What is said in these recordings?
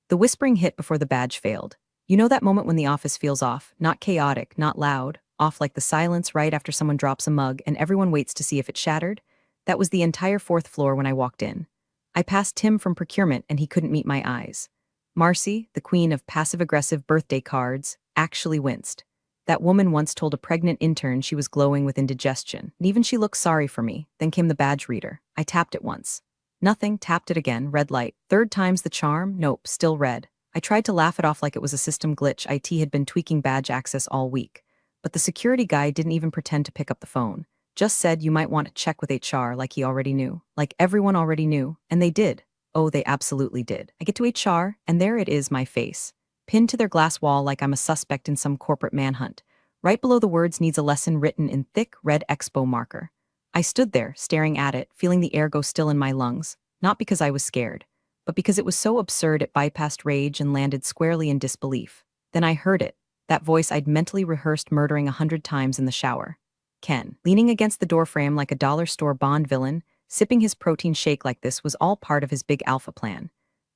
The whispering hit before the badge failed. You know that moment when the office feels off, not chaotic, not loud, off like the silence right after someone drops a mug and everyone waits to see if it shattered? That was the entire fourth floor when I walked in. I passed Tim from procurement and he couldn't meet my eyes. Marcy, the queen of passive-aggressive birthday cards, actually winced. That woman once told a pregnant intern she was glowing with indigestion, and even she looked sorry for me. Then came the badge reader. I tapped it once. Nothing, tapped it again, red light. Third time's the charm, nope, still red. I tried to laugh it off like it was a system glitch. IT had been tweaking badge access all week. But the security guy didn't even pretend to pick up the phone. Just said you might want to check with HR like he already knew. Like everyone already knew. And they did. Oh, they absolutely did. I get to HR, and there it is, my face. Pinned to their glass wall like I'm a suspect in some corporate manhunt. Right below the words needs a lesson written in thick red expo marker. I stood there, staring at it, feeling the air go still in my lungs, not because I was scared, but because it was so absurd it bypassed rage and landed squarely in disbelief. Then I heard it, that voice I'd mentally rehearsed murdering 100 times in the shower. Ken, leaning against the doorframe like a dollar store Bond villain, sipping his protein shake like this was all part of his big alpha plan.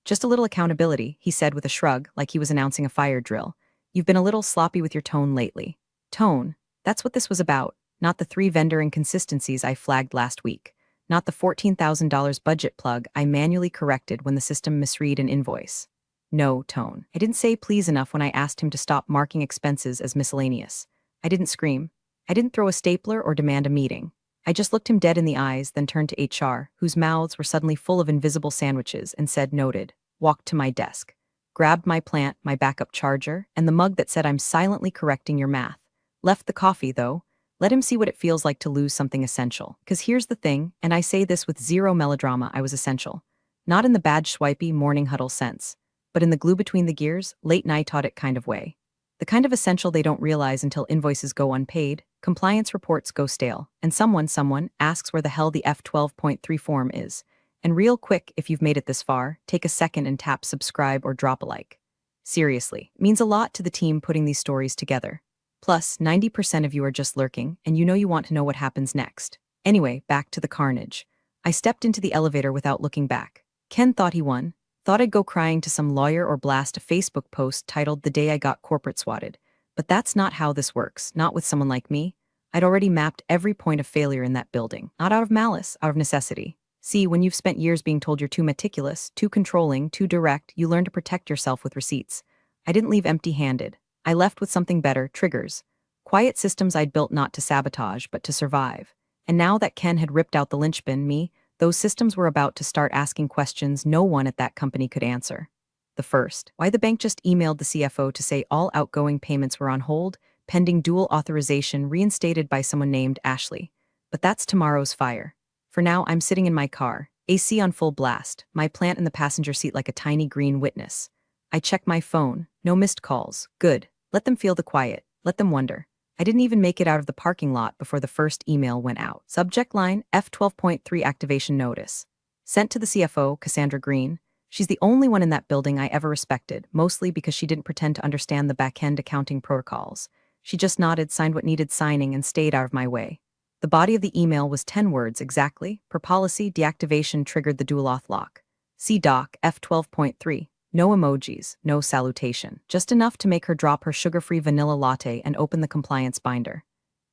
Just a little accountability, he said with a shrug, like he was announcing a fire drill. You've been a little sloppy with your tone lately. Tone, that's what this was about, not the 3 vendor inconsistencies I flagged last week. Not the $14,000 budget plug I manually corrected when the system misread an invoice. No, Tone. I didn't say please enough when I asked him to stop marking expenses as miscellaneous. I didn't scream. I didn't throw a stapler or demand a meeting. I just looked him dead in the eyes, then turned to HR, whose mouths were suddenly full of invisible sandwiches, and said noted, walked to my desk, grabbed my plant, my backup charger, and the mug that said I'm silently correcting your math. Left the coffee, though. Let him see what it feels like to lose something essential. 'Cause here's the thing, and I say this with zero melodrama, I was essential. Not in the badge swipey morning huddle sense, but in the glue between the gears, late night audit kind of way. The kind of essential they don't realize until invoices go unpaid, compliance reports go stale, and someone asks where the hell the F12.3 form is. And real quick, if you've made it this far, take a second and tap subscribe or drop a like. Seriously, it means a lot to the team putting these stories together. Plus, 90% of you are just lurking, and you know you want to know what happens next. Anyway, back to the carnage. I stepped into the elevator without looking back. Ken thought he won. Thought I'd go crying to some lawyer or blast a Facebook post titled "The Day I Got Corporate Swatted." But that's not how this works, not with someone like me. I'd already mapped every point of failure in that building, not out of malice, out of necessity. See, when you've spent years being told you're too meticulous, too controlling, too direct, you learn to protect yourself with receipts. I didn't leave empty-handed. I left with something better, triggers. Quiet systems I'd built not to sabotage, but to survive. And now that Ken had ripped out the linchpin, me, those systems were about to start asking questions no one at that company could answer. The first, why the bank just emailed the CFO to say all outgoing payments were on hold, pending dual authorization reinstated by someone named Ashley. But that's tomorrow's fire. For now, I'm sitting in my car, AC on full blast, my plant in the passenger seat like a tiny green witness. I check my phone, no missed calls, good. Let them feel the quiet, let them wonder. I didn't even make it out of the parking lot before the first email went out. Subject line, F12.3 activation notice. Sent to the CFO, Cassandra Green. She's the only one in that building I ever respected, mostly because she didn't pretend to understand the back-end accounting protocols. She just nodded, signed what needed signing, and stayed out of my way. The body of the email was 10 words exactly. Per policy, deactivation triggered the dual auth lock. See doc, F12.3. No emojis, no salutation. Just enough to make her drop her sugar-free vanilla latte and open the compliance binder.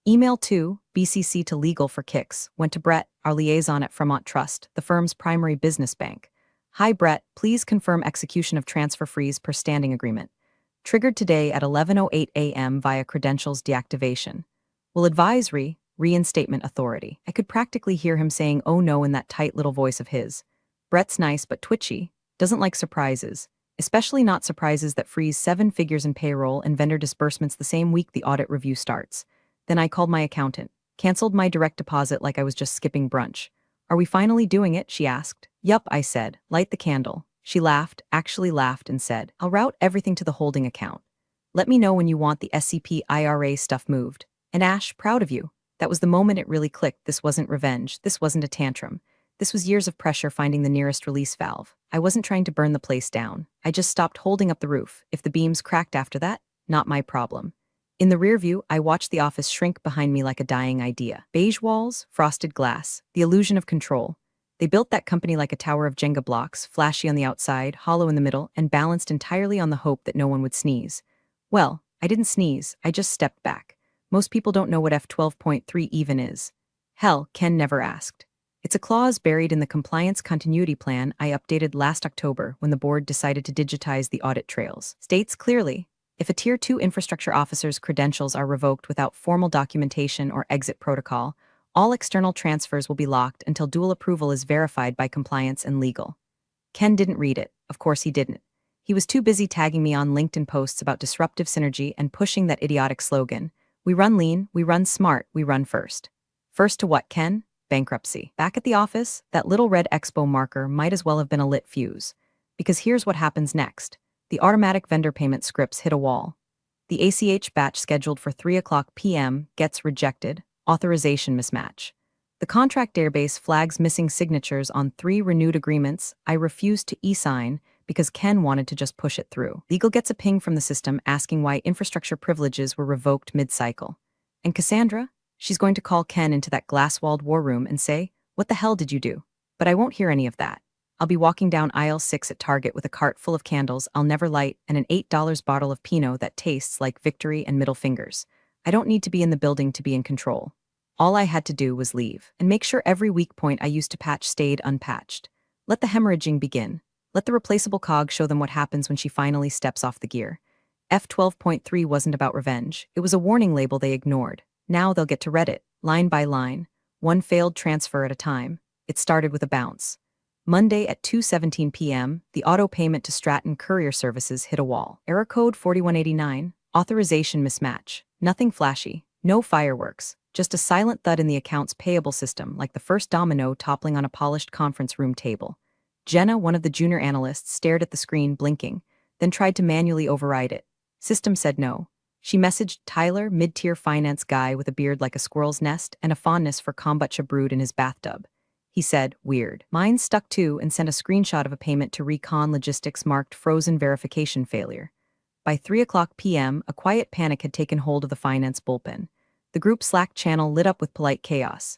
Email 2, BCC to legal for kicks, went to Brett, our liaison at Fremont Trust, the firm's primary business bank. Hi Brett, please confirm execution of transfer freeze per standing agreement. Triggered today at 11:08 a.m. via credentials deactivation. Will advise reinstatement authority. I could practically hear him saying oh no in that tight little voice of his. Brett's nice but twitchy. Doesn't like surprises, especially not surprises that freeze 7 figures in payroll and vendor disbursements the same week the audit review starts. Then I called my accountant, canceled my direct deposit like I was just skipping brunch. Are we finally doing it? She asked. Yup, I said. Light the candle. She laughed, actually laughed, and said, I'll route everything to the holding account. Let me know when you want the SCP IRA stuff moved. And Ash, proud of you. That was the moment it really clicked. This wasn't revenge. This wasn't a tantrum. This was years of pressure finding the nearest release valve. I wasn't trying to burn the place down. I just stopped holding up the roof. If the beams cracked after that, not my problem. In the rear view, I watched the office shrink behind me like a dying idea. Beige walls, frosted glass, the illusion of control. They built that company like a tower of Jenga blocks, flashy on the outside, hollow in the middle, and balanced entirely on the hope that no one would sneeze. Well, I didn't sneeze, I just stepped back. Most people don't know what F12.3 even is. Hell, Ken never asked. It's a clause buried in the compliance continuity plan I updated last October when the board decided to digitize the audit trails. States clearly, if a Tier 2 infrastructure officer's credentials are revoked without formal documentation or exit protocol, all external transfers will be locked until dual approval is verified by compliance and legal. Ken didn't read it. Of course he didn't. He was too busy tagging me on LinkedIn posts about disruptive synergy and pushing that idiotic slogan, "We run lean, we run smart, we run first." First to what, Ken? Bankruptcy. Back at the office, that little red expo marker might as well have been a lit fuse. Because here's what happens next. The automatic vendor payment scripts hit a wall. The ACH batch scheduled for 3 p.m. gets rejected. Authorization mismatch. The contract database flags missing signatures on 3 renewed agreements I refused to e-sign because Ken wanted to just push it through. Legal gets a ping from the system asking why infrastructure privileges were revoked mid-cycle. And Cassandra? She's going to call Ken into that glass-walled war room and say, "What the hell did you do?" But I won't hear any of that. I'll be walking down aisle 6 at Target with a cart full of candles I'll never light and an $8 bottle of Pinot that tastes like victory and middle fingers. I don't need to be in the building to be in control. All I had to do was leave and make sure every weak point I used to patch stayed unpatched. Let the hemorrhaging begin. Let the replaceable cog show them what happens when she finally steps off the gear. F12.3 wasn't about revenge. It was a warning label they ignored. Now they'll get to read it, line by line, one failed transfer at a time. It started with a bounce. Monday at 2:17 p.m., the auto payment to Stratton Courier Services hit a wall. Error code 4189, authorization mismatch. Nothing flashy, no fireworks, just a silent thud in the accounts payable system like the first domino toppling on a polished conference room table. Jenna, one of the junior analysts, stared at the screen, blinking, then tried to manually override it. System said no. She messaged Tyler, mid-tier finance guy with a beard like a squirrel's nest and a fondness for kombucha brewed in his bathtub. He said, "Weird." Mine stuck too and sent a screenshot of a payment to Recon Logistics marked frozen verification failure. By 3 p.m., a quiet panic had taken hold of the finance bullpen. The group Slack channel lit up with polite chaos.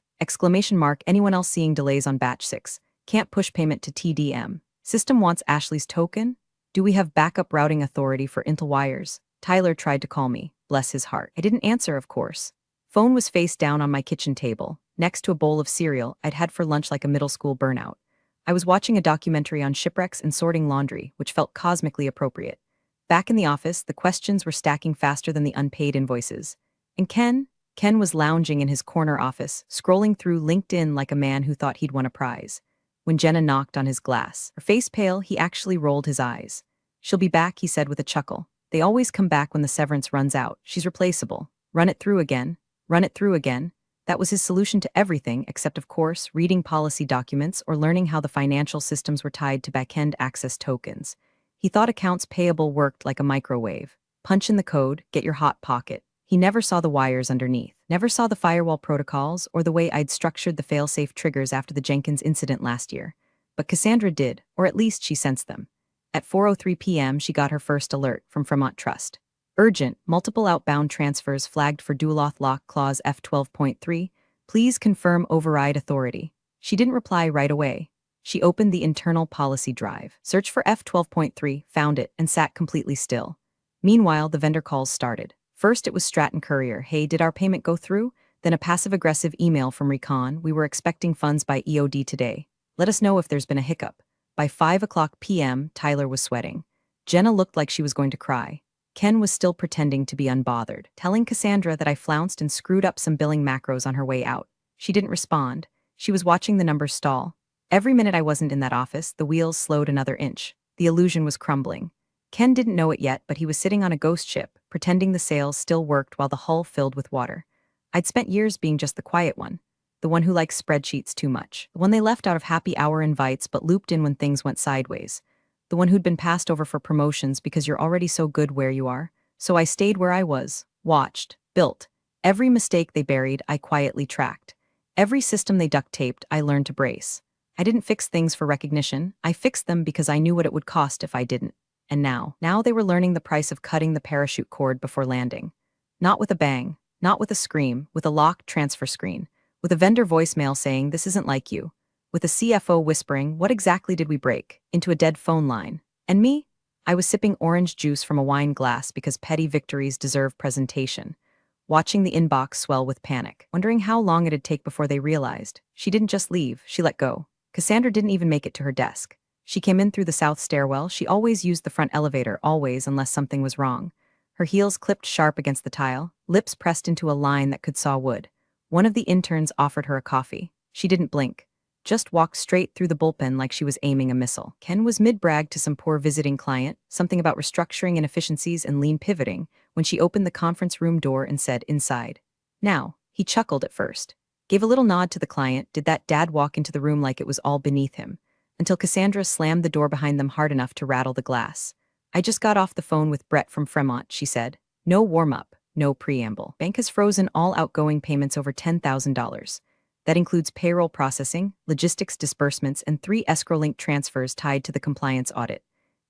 Anyone else seeing delays on batch 6? Can't push payment to TDM. System wants Ashley's token? Do we have backup routing authority for Intel wires? Tyler tried to call me. Bless his heart. I didn't answer, of course. Phone was face down on my kitchen table, next to a bowl of cereal I'd had for lunch like a middle school burnout. I was watching a documentary on shipwrecks and sorting laundry, which felt cosmically appropriate. Back in the office, the questions were stacking faster than the unpaid invoices. And Ken was lounging in his corner office, scrolling through LinkedIn like a man who thought he'd won a prize. When Jenna knocked on his glass, her face pale, he actually rolled his eyes. "She'll be back," he said with a chuckle. "They always come back when the severance runs out. She's replaceable. Run it through again. Run it through again." That was his solution to everything except, of course, reading policy documents or learning how the financial systems were tied to back-end access tokens. He thought accounts payable worked like a microwave. Punch in the code, get your hot pocket. He never saw the wires underneath, never saw the firewall protocols or the way I'd structured the fail-safe triggers after the Jenkins incident last year. But Cassandra did, or at least she sensed them. At 4:03 p.m., she got her first alert from Fremont Trust. Urgent, multiple outbound transfers flagged for dual auth lock clause F12.3. Please confirm override authority. She didn't reply right away. She opened the internal policy drive, searched for F12.3, found it, and sat completely still. Meanwhile, the vendor calls started. First, it was Stratton Courier. "Hey, did our payment go through?" Then a passive-aggressive email from Recon. "We were expecting funds by EOD today. Let us know if there's been a hiccup." By 5 p.m., Tyler was sweating. Jenna looked like she was going to cry. Ken was still pretending to be unbothered, telling Cassandra that I flounced and screwed up some billing macros on her way out. She didn't respond. She was watching the numbers stall. Every minute I wasn't in that office, the wheels slowed another inch. The illusion was crumbling. Ken didn't know it yet, but he was sitting on a ghost ship, pretending the sails still worked while the hull filled with water. I'd spent years being just the quiet one, the one who likes spreadsheets too much, the one they left out of happy hour invites but looped in when things went sideways, the one who'd been passed over for promotions because you're already so good where you are. So I stayed where I was, watched, built. Every mistake they buried, I quietly tracked. Every system they duct taped, I learned to brace. I didn't fix things for recognition. I fixed them because I knew what it would cost if I didn't. And now they were learning the price of cutting the parachute cord before landing. Not with a bang, not with a scream, with a locked transfer screen, with a vendor voicemail saying, "This isn't like you." with a CFO whispering, "What exactly did we break?" into a dead phone line. And me? I was sipping orange juice from a wine glass because petty victories deserve presentation, watching the inbox swell with panic, wondering how long it'd take before they realized. She didn't just leave, she let go. Cassandra didn't even make it to her desk. She came in through the south stairwell. She always used the front elevator, always, unless something was wrong. Her heels clipped sharp against the tile, lips pressed into a line that could saw wood. One of the interns offered her a coffee. She didn't blink, just walked straight through the bullpen like she was aiming a missile. Ken was mid-brag to some poor visiting client, something about restructuring inefficiencies and lean pivoting, when she opened the conference room door and said, "Inside." Now, he chuckled at first, gave a little nod to the client, did that dad walk into the room like it was all beneath him, until Cassandra slammed the door behind them hard enough to rattle the glass. "I just got off the phone with Brett from Fremont," she said. "No warm-up, no preamble. Bank has frozen all outgoing payments over $10,000. That includes payroll processing, logistics disbursements, and 3 escrow-linked transfers tied to the compliance audit.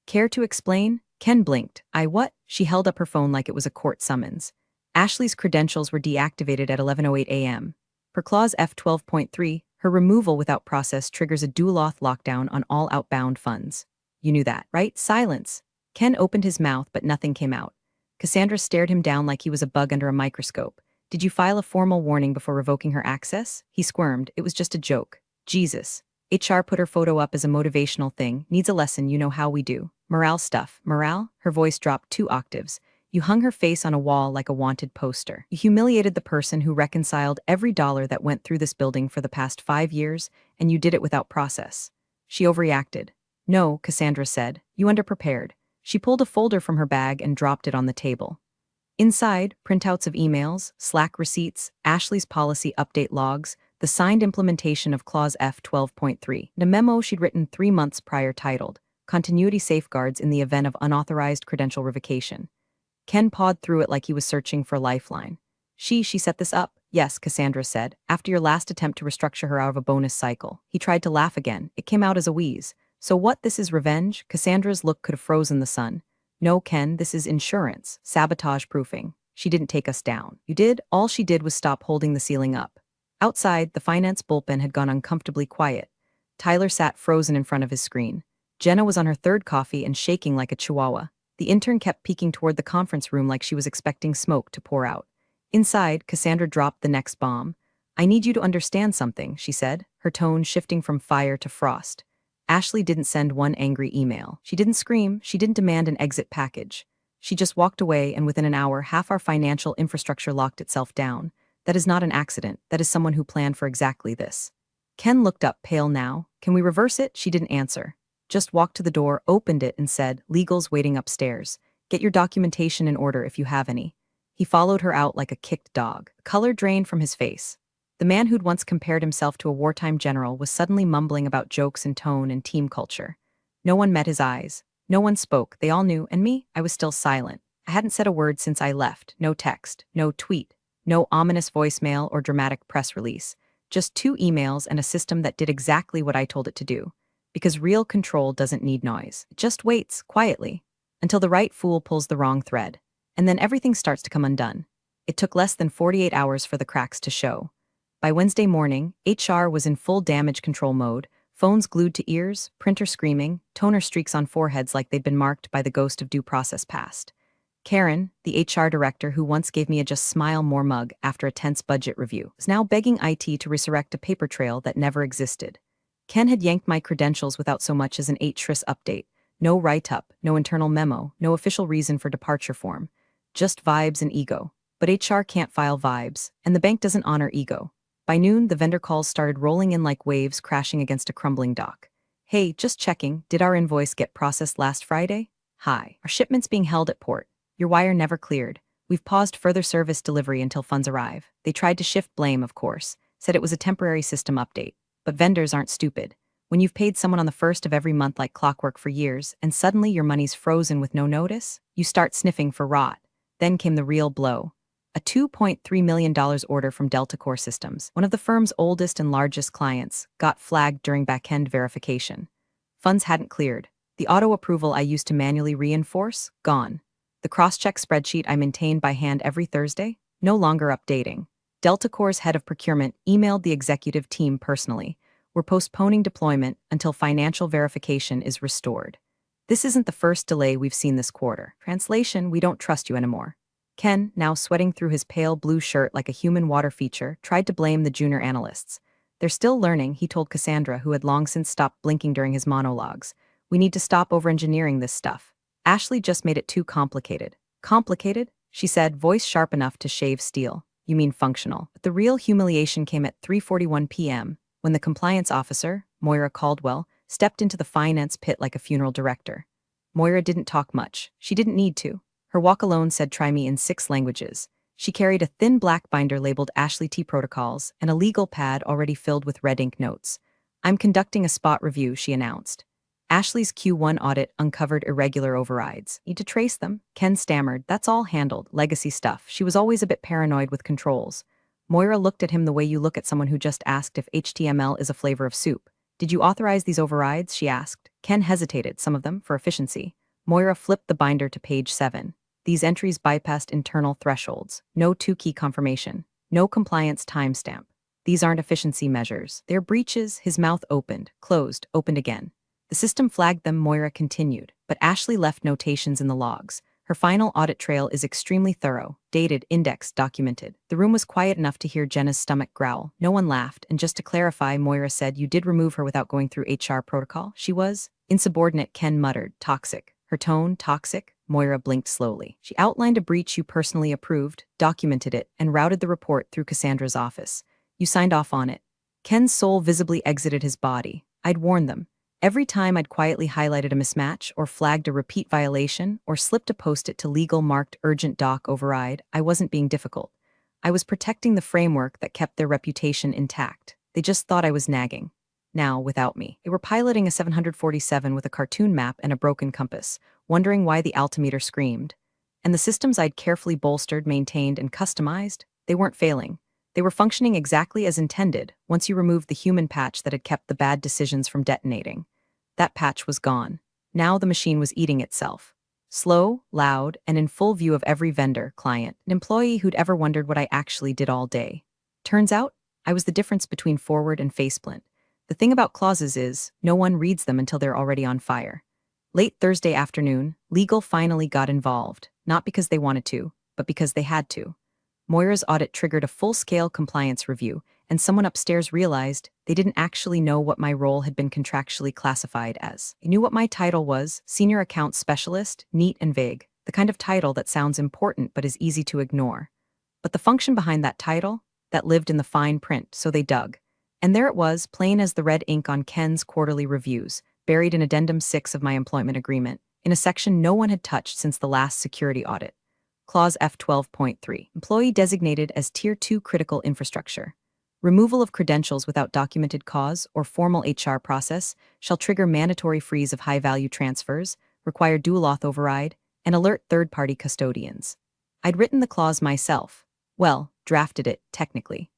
Care to explain?" Ken blinked. "I what?" She held up her phone like it was a court summons. Ashley's credentials were deactivated at 11:08 a.m. Per Clause F12.3, her removal without process triggers a dual-auth lockdown on all outbound funds. "You knew that, right?" Silence. Ken opened his mouth, but nothing came out. Cassandra stared him down like he was a bug under a microscope. "Did you file a formal warning before revoking her access?" He squirmed. "It was just a joke." "Jesus." HR put her photo up as a motivational thing. "Needs a lesson, you know how we do." "Morale stuff." "Morale?" Her voice dropped 2 octaves. "You hung her face on a wall like a wanted poster. You humiliated the person who reconciled every dollar that went through this building for the past 5 years, and you did it without process." She overreacted. "No," Cassandra said. "You underprepared." She pulled a folder from her bag and dropped it on the table. Inside, printouts of emails, Slack receipts, Ashley's policy update logs, the signed implementation of Clause F12.3, and a memo she'd written 3 months prior titled, "Continuity Safeguards in the Event of Unauthorized Credential Revocation." Ken pawed through it like he was searching for a lifeline. She set this up?" "Yes," Cassandra said, "after your last attempt to restructure her out of a bonus cycle." He tried to laugh again. It came out as a wheeze. "So what, this is revenge?" Cassandra's look could have frozen the sun. "No, Ken, this is insurance, sabotage proofing. She didn't take us down." "You did?" All she did was stop holding the ceiling up. Outside, the finance bullpen had gone uncomfortably quiet. Tyler sat frozen in front of his screen. Jenna was on her 3rd coffee and shaking like a chihuahua. The intern kept peeking toward the conference room like she was expecting smoke to pour out. Inside, Cassandra dropped the next bomb. "I need you to understand something," she said, her tone shifting from fire to frost. Ashley didn't send one angry email. She didn't scream, she didn't demand an exit package. She just walked away, and within an hour, half our financial infrastructure locked itself down. That is not an accident, that is someone who planned for exactly this. Ken looked up, pale now. "Can we reverse it?" She didn't answer. Just walked to the door, opened it, and said, "Legal's waiting upstairs. Get your documentation in order if you have any." He followed her out like a kicked dog. Color drained from his face. The man who'd once compared himself to a wartime general was suddenly mumbling about jokes and tone and team culture. No one met his eyes. No one spoke. They all knew, and me, I was still silent. I hadn't said a word since I left. No text, no tweet, no ominous voicemail or dramatic press release. Just 2 emails and a system that did exactly what I told it to do. Because real control doesn't need noise. It just waits, quietly, until the right fool pulls the wrong thread. And then everything starts to come undone. It took less than 48 hours for the cracks to show. By Wednesday morning, HR was in full damage control mode, phones glued to ears, printer screaming, toner streaks on foreheads like they'd been marked by the ghost of due process past. Karen, the HR director who once gave me a just smile more mug after a tense budget review, was now begging IT to resurrect a paper trail that never existed. Ken had yanked my credentials without so much as an HTRIS update. No write-up, no internal memo, no official reason for departure form. Just vibes and ego. But HR can't file vibes, and the bank doesn't honor ego. By noon, the vendor calls started rolling in like waves crashing against a crumbling dock. "Hey, just checking, did our invoice get processed last Friday?" "Hi. Our shipment's being held at port. Your wire never cleared. We've paused further service delivery until funds arrive." They tried to shift blame, of course, said it was a temporary system update. But vendors aren't stupid. When you've paid someone on the 1st of every month like clockwork for years, and suddenly your money's frozen with no notice, you start sniffing for rot. Then came the real blow. A $2.3 million order from Delta Core Systems, one of the firm's oldest and largest clients, got flagged during back-end verification. Funds hadn't cleared. The auto-approval I used to manually reinforce, gone. The cross-check spreadsheet I maintained by hand every Thursday, no longer updating. Delta Core's head of procurement emailed the executive team personally. We're postponing deployment until financial verification is restored. This isn't the first delay we've seen this quarter. Translation, we don't trust you anymore. Ken, now sweating through his pale blue shirt like a human water feature, tried to blame the junior analysts. They're still learning, he told Cassandra, who had long since stopped blinking during his monologues. We need to stop over-engineering this stuff. Ashley just made it too complicated. Complicated? She said, voice sharp enough to shave steel. You mean functional. But the real humiliation came at 3:41 p.m., when the compliance officer, Moira Caldwell, stepped into the finance pit like a funeral director. Moira didn't talk much. She didn't need to. Her walk alone said try me in 6 languages. She carried a thin black binder labeled Ashley T. Protocols and a legal pad already filled with red ink notes. I'm conducting a spot review, she announced. Ashley's Q1 audit uncovered irregular overrides. Need to trace them? Ken stammered. That's all handled. Legacy stuff. She was always a bit paranoid with controls. Moira looked at him the way you look at someone who just asked if HTML is a flavor of soup. Did you authorize these overrides? She asked. Ken hesitated, some of them, for efficiency. Moira flipped the binder to page 7. These entries bypassed internal thresholds. No 2-key confirmation. No compliance timestamp. These aren't efficiency measures. They're breaches. His mouth opened, closed, opened again. The system flagged them, Moira continued, but Ashley left notations in the logs. Her final audit trail is extremely thorough, dated, indexed, documented. The room was quiet enough to hear Jenna's stomach growl. No one laughed, and just to clarify, Moira said, you did remove her without going through HR protocol? She was? Insubordinate, Ken muttered. Toxic. Her tone, toxic? Moira blinked slowly. She outlined a breach you personally approved, documented it, and routed the report through Cassandra's office. You signed off on it. Ken's soul visibly exited his body. I'd warned them. Every time I'd quietly highlighted a mismatch, or flagged a repeat violation, or slipped a post-it to legal marked urgent doc override, I wasn't being difficult. I was protecting the framework that kept their reputation intact. They just thought I was nagging. Now, without me. They were piloting a 747 with a cartoon map and a broken compass, wondering why the altimeter screamed. And the systems I'd carefully bolstered, maintained, and customized, they weren't failing. They were functioning exactly as intended once you removed the human patch that had kept the bad decisions from detonating. That patch was gone. Now the machine was eating itself. Slow, loud, and in full view of every vendor, client, and employee who'd ever wondered what I actually did all day. Turns out, I was the difference between forward and faceplint. The thing about clauses is, no one reads them until they're already on fire. Late Thursday afternoon, legal finally got involved, not because they wanted to, but because they had to. Moira's audit triggered a full-scale compliance review, and someone upstairs realized they didn't actually know what my role had been contractually classified as. They knew what my title was, Senior Accounts Specialist, neat and vague, the kind of title that sounds important but is easy to ignore. But the function behind that title, that lived in the fine print, so they dug. And there it was, plain as the red ink on Ken's quarterly reviews, buried in Addendum 6 of my employment agreement, in a section no one had touched since the last security audit. Clause F12.3. Employee designated as Tier 2 critical infrastructure. Removal of credentials without documented cause or formal HR process shall trigger mandatory freeze of high-value transfers, require dual auth override, and alert third-party custodians. I'd written the clause myself. Well, drafted it, technically.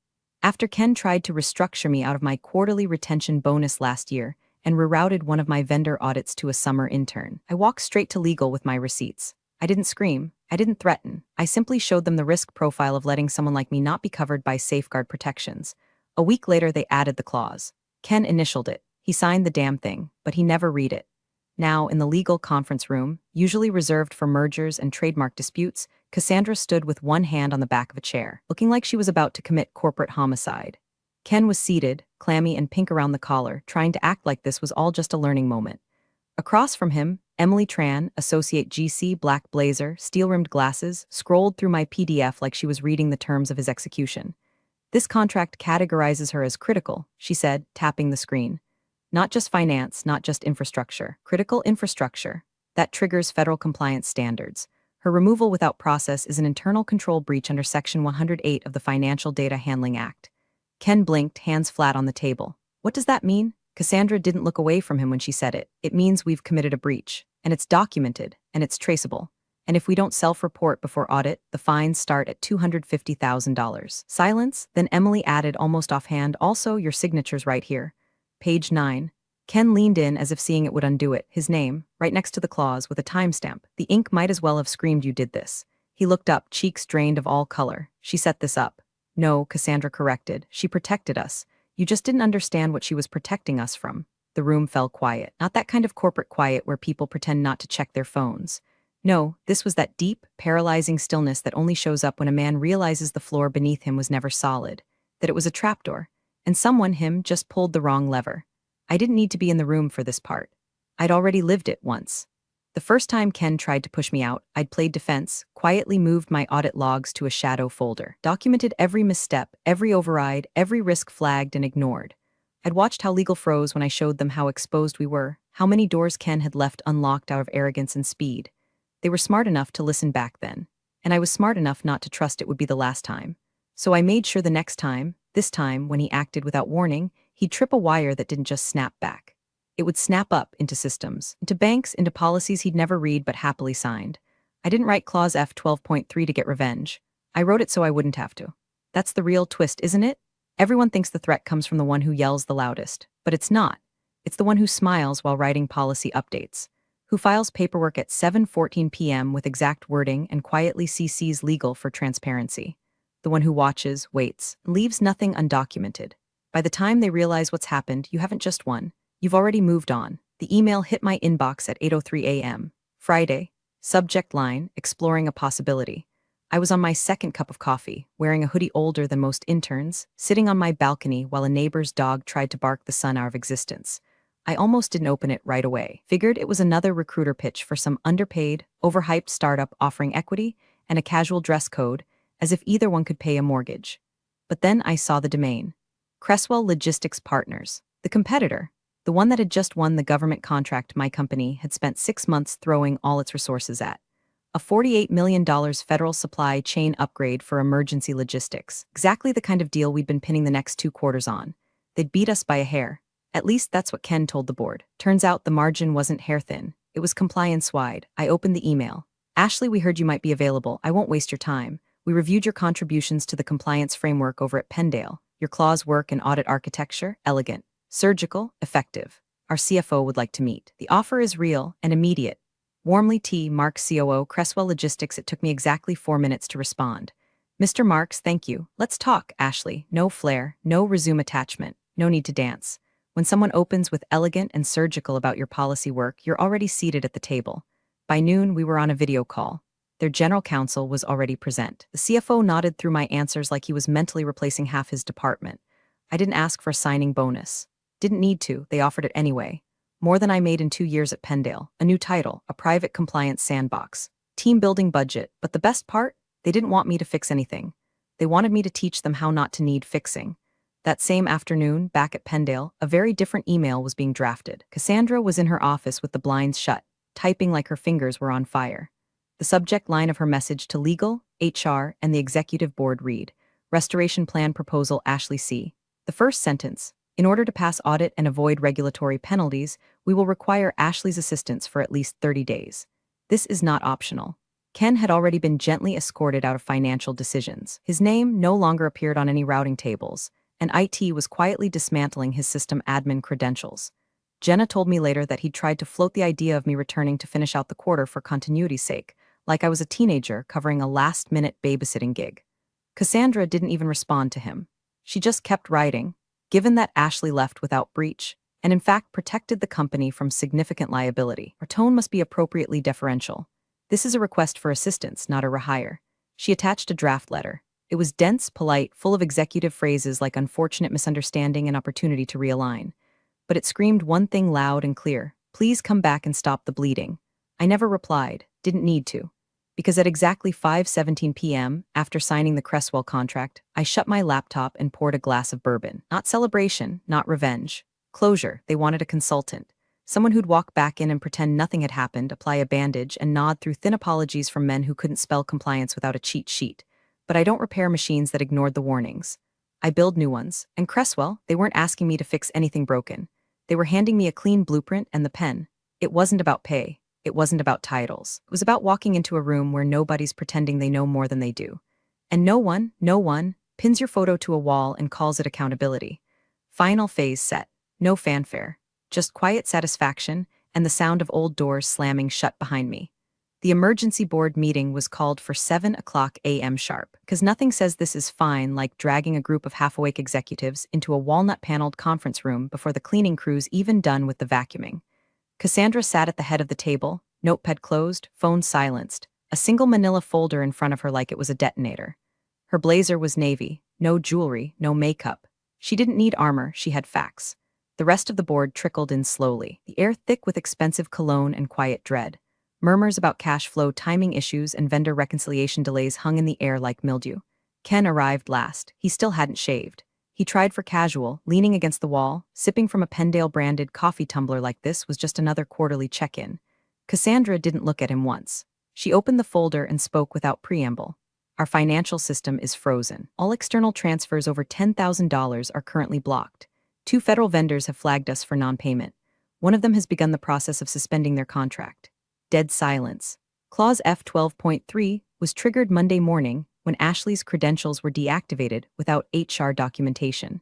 After Ken tried to restructure me out of my quarterly retention bonus last year and rerouted one of my vendor audits to a summer intern, I walked straight to legal with my receipts. I didn't scream. I didn't threaten. I simply showed them the risk profile of letting someone like me not be covered by safeguard protections. A week later, they added the clause. Ken initialed it. He signed the damn thing, but he never read it. Now, in the legal conference room, usually reserved for mergers and trademark disputes, Cassandra stood with one hand on the back of a chair, looking like she was about to commit corporate homicide. Ken was seated, clammy and pink around the collar, trying to act like this was all just a learning moment. Across from him, Emily Tran, Associate GC, black blazer, steel-rimmed glasses, scrolled through my PDF like she was reading the terms of his execution. This contract categorizes her as critical, she said, tapping the screen. Not just finance, not just infrastructure. Critical infrastructure. That triggers federal compliance standards. Her removal without process is an internal control breach under Section 108 of the Financial Data Handling Act. Ken blinked, hands flat on the table. What does that mean? Cassandra didn't look away from him when she said it. It means we've committed a breach. And it's documented, and it's traceable. And if we don't self-report before audit, the fines start at $250,000. Silence, then Emily added almost offhand, also your signature's right here. Page 9. Ken leaned in as if seeing it would undo it, his name, right next to the clause with a timestamp. The ink might as well have screamed you did this. He looked up, cheeks drained of all color. She set this up. No, Cassandra corrected. She protected us. You just didn't understand what she was protecting us from. The room fell quiet. Not that kind of corporate quiet where people pretend not to check their phones. No, this was that deep, paralyzing stillness that only shows up when a man realizes the floor beneath him was never solid, that it was a trapdoor, and someone, him, just pulled the wrong lever. I didn't need to be in the room for this part. I'd already lived it once. The first time Ken tried to push me out, I'd played defense, quietly moved my audit logs to a shadow folder, documented every misstep, every override, every risk flagged and ignored. I'd watched how legal froze when I showed them how exposed we were, how many doors Ken had left unlocked out of arrogance and speed. They were smart enough to listen back then, and I was smart enough not to trust it would be the last time. So I made sure the next time, this time when he acted without warning, he'd trip a wire that didn't just snap back. It would snap up into systems, into banks, into policies he'd never read but happily signed. I didn't write Clause F 12.3 to get revenge. I wrote it so I wouldn't have to. That's the real twist, isn't it? Everyone thinks the threat comes from the one who yells the loudest, but it's not. It's the one who smiles while writing policy updates, who files paperwork at 7:14 p.m. with exact wording and quietly CCs legal for transparency. The one who watches, waits, and leaves nothing undocumented. By the time they realize what's happened, you haven't just won. You've already moved on. The email hit my inbox at 8:03 a.m. Friday. Subject line, exploring a possibility. I was on my second cup of coffee, wearing a hoodie older than most interns, sitting on my balcony while a neighbor's dog tried to bark the sun out of existence. I almost didn't open it right away. Figured it was another recruiter pitch for some underpaid, overhyped startup offering equity and a casual dress code, as if either one could pay a mortgage. But then I saw the domain. Cresswell Logistics Partners, the competitor. The one that had just won the government contract my company had spent 6 months throwing all its resources at. A $48 million federal supply chain upgrade for emergency logistics. Exactly the kind of deal we'd been pinning the next 2 quarters on. They'd beat us by a hair. At least that's what Ken told the board. Turns out the margin wasn't hair-thin. It was compliance-wide. I opened the email. Ashley, we heard you might be available. I won't waste your time. We reviewed your contributions to the compliance framework over at Pendale. Your clause work and audit architecture, elegant. Surgical, effective. Our CFO would like to meet. The offer is real and immediate. Warmly T. Marks, COO, Cresswell Logistics. It took me exactly 4 minutes to respond. Mr. Marks, thank you. Let's talk, Ashley. No flair, no resume attachment, no need to dance. When someone opens with elegant and surgical about your policy work, you're already seated at the table. By noon, we were on a video call. Their general counsel was already present. The CFO nodded through my answers like he was mentally replacing half his department. I didn't ask for a signing bonus. Didn't need to, they offered it anyway. More than I made in 2 years at Pendale. A new title, a private compliance sandbox. Team building budget, but the best part? They didn't want me to fix anything. They wanted me to teach them how not to need fixing. That same afternoon, back at Pendale, a very different email was being drafted. Cassandra was in her office with the blinds shut, typing like her fingers were on fire. The subject line of her message to legal, HR, and the executive board read, Restoration Plan Proposal Ashley C. The first sentence, in order to pass audit and avoid regulatory penalties, we will require Ashley's assistance for at least 30 days. This is not optional. Ken had already been gently escorted out of financial decisions. His name no longer appeared on any routing tables, and IT was quietly dismantling his system admin credentials. Jenna told me later that he'd tried to float the idea of me returning to finish out the quarter for continuity's sake, like I was a teenager covering a last-minute babysitting gig. Cassandra didn't even respond to him. She just kept writing, given that Ashley left without breach, and in fact protected the company from significant liability. Our tone must be appropriately deferential. This is a request for assistance, not a rehire. She attached a draft letter. It was dense, polite, full of executive phrases like unfortunate misunderstanding and opportunity to realign. But it screamed one thing loud and clear: please come back and stop the bleeding. I never replied, didn't need to. Because at exactly 5:17 p.m., after signing the Cresswell contract, I shut my laptop and poured a glass of bourbon. Not celebration, not revenge. Closure. They wanted a consultant. Someone who'd walk back in and pretend nothing had happened, apply a bandage, and nod through thin apologies from men who couldn't spell compliance without a cheat sheet. But I don't repair machines that ignored the warnings. I build new ones. And Cresswell, they weren't asking me to fix anything broken. They were handing me a clean blueprint and the pen. It wasn't about pay. It wasn't about titles. It was about walking into a room where nobody's pretending they know more than they do. And no one, pins your photo to a wall and calls it accountability. Final phase set. No fanfare. Just quiet satisfaction and the sound of old doors slamming shut behind me. The emergency board meeting was called for 7 o'clock a.m. sharp, because nothing says this is fine like dragging a group of half-awake executives into a walnut-paneled conference room before the cleaning crew's even done with the vacuuming. Cassandra sat at the head of the table, notepad closed, phone silenced, a single manila folder in front of her like it was a detonator. Her blazer was navy, no jewelry, no makeup. She didn't need armor, she had facts. The rest of the board trickled in slowly, the air thick with expensive cologne and quiet dread. Murmurs about cash flow timing issues and vendor reconciliation delays hung in the air like mildew. Ken arrived last. He still hadn't shaved. He tried for casual, leaning against the wall, sipping from a Pendale-branded coffee tumbler like this was just another quarterly check-in. Cassandra didn't look at him once. She opened the folder and spoke without preamble. Our financial system is frozen. All external transfers over $10,000 are currently blocked. 2 federal vendors have flagged us for non-payment. One of them has begun the process of suspending their contract. Dead silence. Clause F12.3 was triggered Monday morning when Ashley's credentials were deactivated without HR documentation.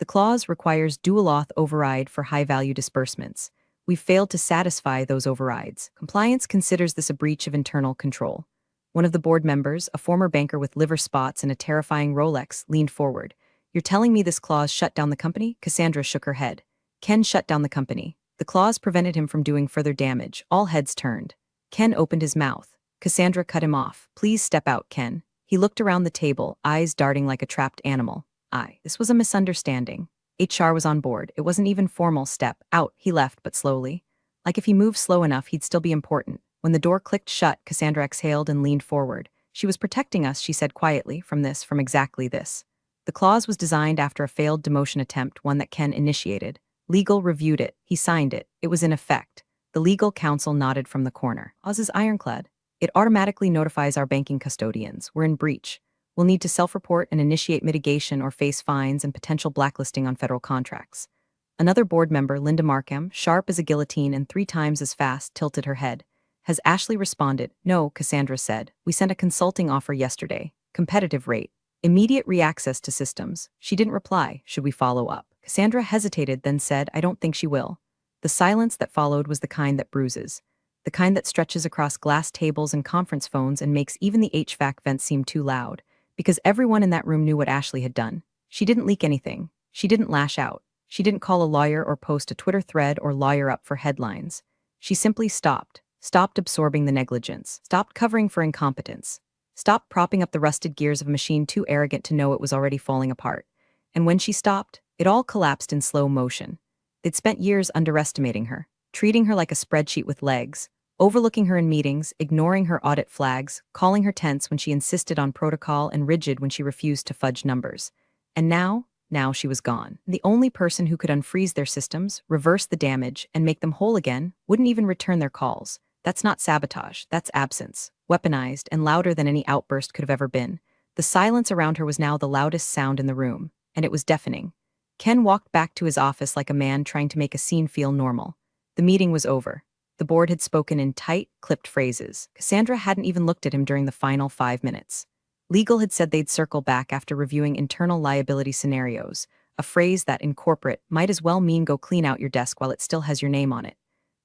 The clause requires dual auth override for high-value disbursements. We've failed to satisfy those overrides. Compliance considers this a breach of internal control. One of the board members, a former banker with liver spots and a terrifying Rolex, leaned forward. You're telling me this clause shut down the company? Cassandra shook her head. Ken shut down the company. The clause prevented him from doing further damage. All heads turned. Ken opened his mouth. Cassandra cut him off. Please step out, Ken. He looked around the table, eyes darting like a trapped animal. This was a misunderstanding. HR was on board. It wasn't even formal. Step out. He left, but slowly. Like if he moved slow enough, he'd still be important. When the door clicked shut, Cassandra exhaled and leaned forward. She was protecting us, she said quietly, from exactly this. The clause was designed after a failed demotion attempt, one that Ken initiated. Legal reviewed it. He signed it. It was in effect. The legal counsel nodded from the corner. Oz is ironclad. It automatically notifies our banking custodians. We're in breach. We'll need to self-report and initiate mitigation or face fines and potential blacklisting on federal contracts. Another board member, Linda Markham, sharp as a guillotine and 3 times as fast, tilted her head. Has Ashley responded? No, Cassandra said. We sent a consulting offer yesterday. Competitive rate. Immediate reaccess to systems. She didn't reply. Should we follow up? Cassandra hesitated, then said, I don't think she will. The silence that followed was the kind that bruises. The kind that stretches across glass tables and conference phones and makes even the HVAC vents seem too loud. Because everyone in that room knew what Ashley had done. She didn't leak anything. She didn't lash out. She didn't call a lawyer or post a Twitter thread or lawyer up for headlines. She simply stopped. Stopped absorbing the negligence. Stopped covering for incompetence. Stopped propping up the rusted gears of a machine too arrogant to know it was already falling apart. And when she stopped, it all collapsed in slow motion. They'd spent years underestimating her, treating her like a spreadsheet with legs, overlooking her in meetings, ignoring her audit flags, calling her tense when she insisted on protocol and rigid when she refused to fudge numbers. And now she was gone. The only person who could unfreeze their systems, reverse the damage, and make them whole again wouldn't even return their calls. That's not sabotage, that's absence, weaponized and louder than any outburst could have ever been. The silence around her was now the loudest sound in the room, and it was deafening. Ken walked back to his office like a man trying to make a scene feel normal. The meeting was over. The board had spoken in tight, clipped phrases. Cassandra hadn't even looked at him during the final 5 minutes. Legal had said they'd circle back after reviewing internal liability scenarios, a phrase that, in corporate, might as well mean go clean out your desk while it still has your name on it.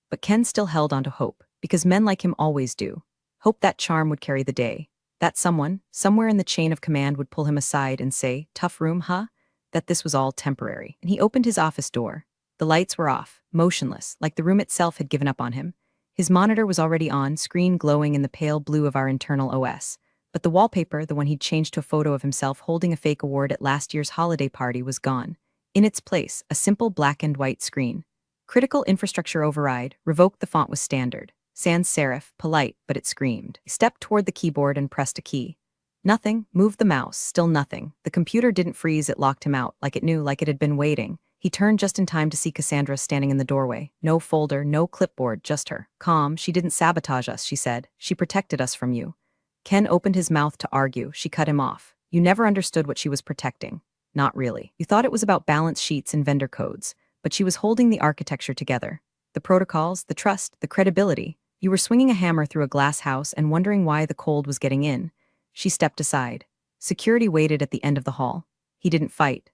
But Ken still held on to hope, because men like him always do. Hope that charm would carry the day. That someone, somewhere in the chain of command, would pull him aside and say, tough room, huh? That this was all temporary. And he opened his office door. The lights were off, motionless, like the room itself had given up on him. His monitor was already on, screen glowing in the pale blue of our internal OS. But the wallpaper, the one he'd changed to a photo of himself holding a fake award at last year's holiday party, was gone. In its place, a simple black and white screen. Critical infrastructure override, revoked. The font was standard. Sans serif, polite, but it screamed. He stepped toward the keyboard and pressed a key. Nothing, moved the mouse, still nothing. The computer didn't freeze, it locked him out, like it knew, like it had been waiting. He turned just in time to see Cassandra standing in the doorway. No folder, no clipboard, just her. Calm, she didn't sabotage us, she said. She protected us from you. Ken opened his mouth to argue. She cut him off. You never understood what she was protecting. Not really. You thought it was about balance sheets and vendor codes, but she was holding the architecture together. The protocols, the trust, the credibility. You were swinging a hammer through a glass house and wondering why the cold was getting in. She stepped aside. Security waited at the end of the hall. He didn't fight.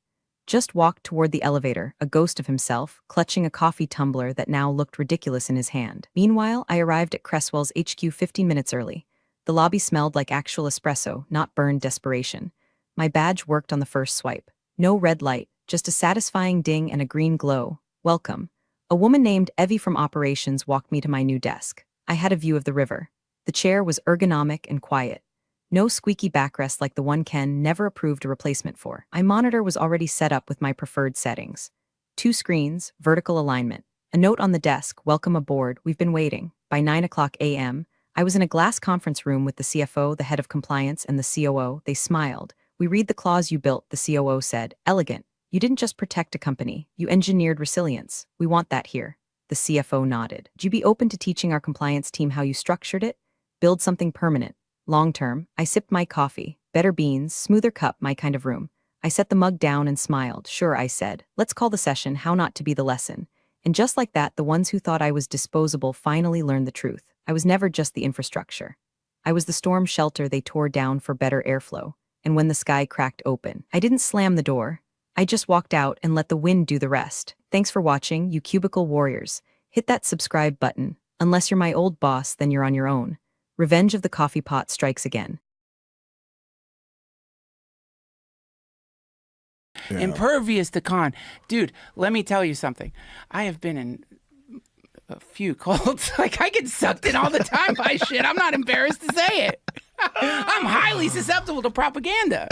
just walked toward the elevator, a ghost of himself, clutching a coffee tumbler that now looked ridiculous in his hand. Meanwhile, I arrived at Cresswell's HQ 15 minutes early. The lobby smelled like actual espresso, not burned desperation. My badge worked on the first swipe. No red light, just a satisfying ding and a green glow. Welcome. A woman named Evie from operations walked me to my new desk. I had a view of the river. The chair was ergonomic and quiet. No squeaky backrest like the one Ken never approved a replacement for. My monitor was already set up with my preferred settings. 2 screens, vertical alignment. A note on the desk, welcome aboard, we've been waiting. By 9 a.m., I was in a glass conference room with the CFO, the head of compliance, and the COO. They smiled. We read the clause you built, the COO said. Elegant. You didn't just protect a company, you engineered resilience. We want that here. The CFO nodded. Would you be open to teaching our compliance team how you structured it? Build something permanent. Long term, I sipped my coffee. Better beans, smoother cup, my kind of room. I set the mug down and smiled. Sure, I said. Let's call the session How Not to Be the Lesson. And just like that, the ones who thought I was disposable finally learned the truth. I was never just the infrastructure. I was the storm shelter they tore down for better airflow. And when the sky cracked open, I didn't slam the door. I just walked out and let the wind do the rest. Thanks for watching, you cubicle warriors. Hit that subscribe button. Unless you're my old boss, then you're on your own. Revenge of the coffee pot strikes again. Yeah. Impervious to con. Dude, let me tell you something. I have been in a few cults. Like, I get sucked in all the time by shit. I'm not embarrassed to say it. I'm highly susceptible to propaganda.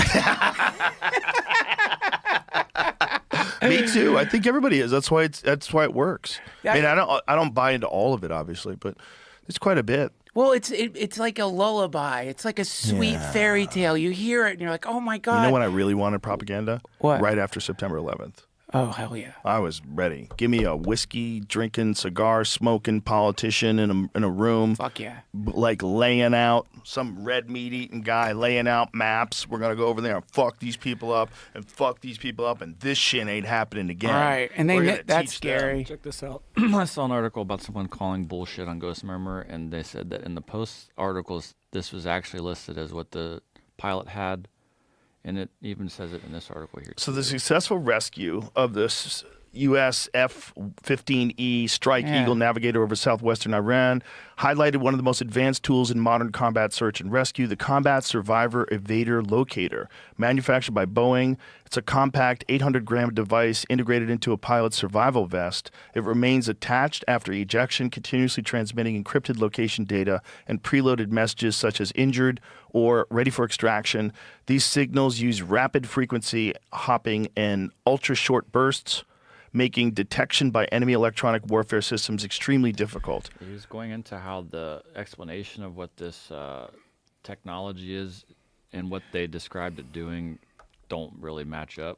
Me too. I think everybody is. That's why it works. I mean, I don't buy into all of it, obviously, but it's quite a bit. Well, it's like a lullaby. It's like a sweet fairy tale. You hear it and you're like, oh my God. You know when I really wanted propaganda? What? Right after September 11th. Oh, hell yeah. I was ready. Give me a whiskey drinking, cigar smoking politician in a room. Fuck yeah. Like laying out, some red meat eating guy laying out maps. We're going to go over there and fuck these people up and fuck these people up, and this shit ain't happening again. All right. And that's scary. Check this out. I saw an article about someone calling bullshit on Ghost Murmur, and they said that in the post articles, this was actually listed as what the pilot had. And it even says it in this article here. So the successful rescue of this U.S. F-15E Strike Eagle navigator over southwestern Iran highlighted one of the most advanced tools in modern combat search and rescue, the Combat Survivor Evader Locator. Manufactured by Boeing, it's a compact 800-gram device integrated into a pilot's survival vest. It remains attached after ejection, continuously transmitting encrypted location data and preloaded messages such as injured or ready for extraction. These signals use rapid frequency hopping and ultra-short bursts, making detection by enemy electronic warfare systems extremely difficult. He was going into how the explanation of what this technology is and what they described it doing don't really match up.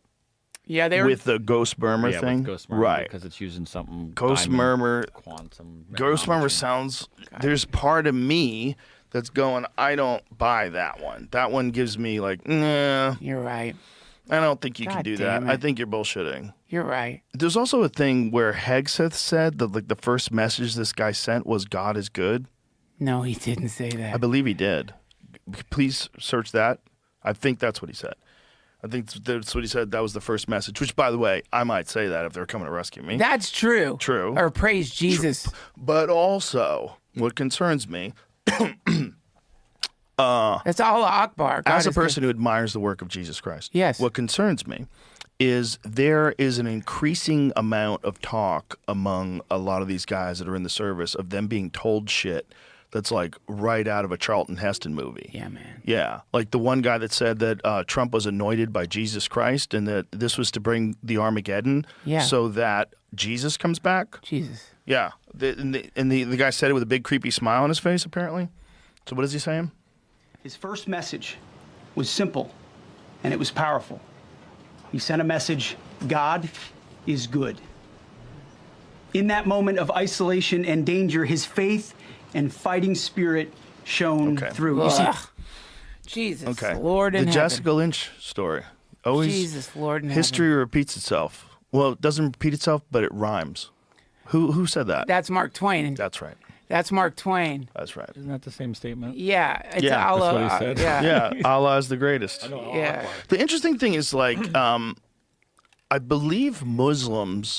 Yeah, they were with the Ghost Murmur thing, with Ghost Murmur, right? Because it's using something. Ghost Murmur, quantum. Ghost Murmur sounds. There's part of me that's going, I don't buy that one. That one gives me like, nah. You're right. I don't think you can God do damn that. it. I think you're bullshitting. You're right. There's also a thing where Hegseth said that like the first message this guy sent was God is good. No, he didn't say that. I believe he did. Please search that. I think that's what he said. I think that's what he said. That was the first message, which, by the way, I might say that if they're coming to rescue me. That's true. True. Or praise Jesus. But also, what concerns me, That's Allah Akbar. God as a is person who admires the work of Jesus Christ, Yes. what concerns me is there is an increasing amount of talk among a lot of these guys that are in the service of them being told shit that's like right out of a Charlton Heston movie. Yeah, man. Yeah, like the one guy that said that Trump was anointed by Jesus Christ and that this was to bring the Armageddon so that Jesus comes back. Jesus. Yeah, the guy said it with a big creepy smile on his face, apparently. So what is he saying? His first message was simple, and it was powerful. He sent a message, God is good. In that moment of isolation and danger, his faith and fighting spirit shone through. You see, Jesus, Lord in the heaven. Jessica Lynch story. Always, Jesus, Lord in history heaven. repeats itself. Well, it doesn't repeat itself, but it rhymes. Who said that? That's Mark Twain. That's right. That's Mark Twain. That's right. Isn't that the same statement? Yeah. It's Yeah, that's Allah. what he said. Yeah. Yeah, Allah is the greatest. Yeah. The interesting thing is like, I believe Muslims